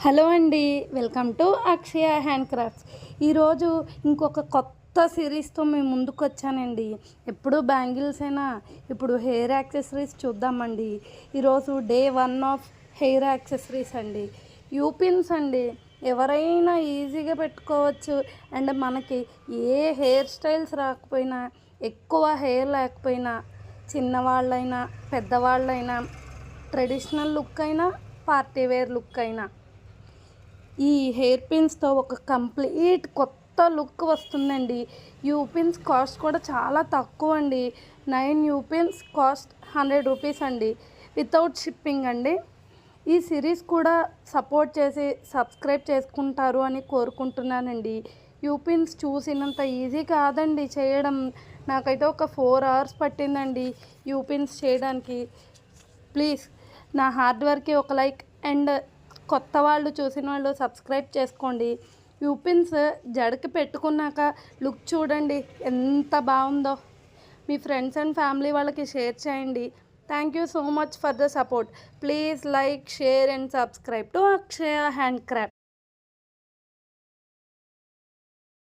Hello అండి, welcome to Akshaya hand crafts. ఈరోజు ఇంకొక కొత్త సిరీస్తో మేము ముందుకు వచ్చానండి. ఎప్పుడు బ్యాంగిల్స్ అయినా ఇప్పుడు హెయిర్ యాక్సెసరీస్ చూద్దామండి. ఈరోజు డే 1 ఆఫ్ హెయిర్ యాక్సెసరీస్ అండి. యూపిన్స్ అండి, ఎవరైనా ఈజీగా పెట్టుకోవచ్చు. అండ్ మనకి ఏ హెయిర్ స్టైల్స్ రాకపోయినా, ఎక్కువ హెయిర్ లేకపోయినా, చిన్నవాళ్ళైనా పెద్దవాళ్ళైనా, ట్రెడిషనల్ లుక్ అయినా పార్టీ వేర్ లుక్ అయినా ఈ హెయిర్ పిన్స్తో ఒక కంప్లీట్ కొత్త లుక్ వస్తుందండి. యూపిన్స్ కాస్ట్ కూడా చాలా తక్కువ అండి. 9 యూపిన్స్ కాస్ట్ 100 రూపీస్ అండి, వితౌట్ షిప్పింగ్ అండి. ఈ సిరీస్ కూడా సపోర్ట్ చేసి సబ్స్క్రైబ్ చేసుకుంటారు అని కోరుకుంటున్నానండి. యూపిన్స్ చూసినంత ఈజీ కాదండి చేయడం. నాకైతే ఒక 4 అవర్స్ పట్టిందండి యూపిన్స్ చేయడానికి. ప్లీజ్ నా హార్డ్ వర్క్కి ఒక లైక్, అండ్ కొత్త వాళ్ళు చూసిన వాళ్ళు సబ్స్క్రైబ్ చేసుకోండి. యూపిన్స్ జడకి పెట్టుకున్నాక లుక్ చూడండి ఎంత బాగుందో. మీ ఫ్రెండ్స్ అండ్ ఫ్యామిలీ వాళ్ళకి షేర్ చేయండి. Thank you so much for the support. Please like, share and subscribe to Akshaya hand craft.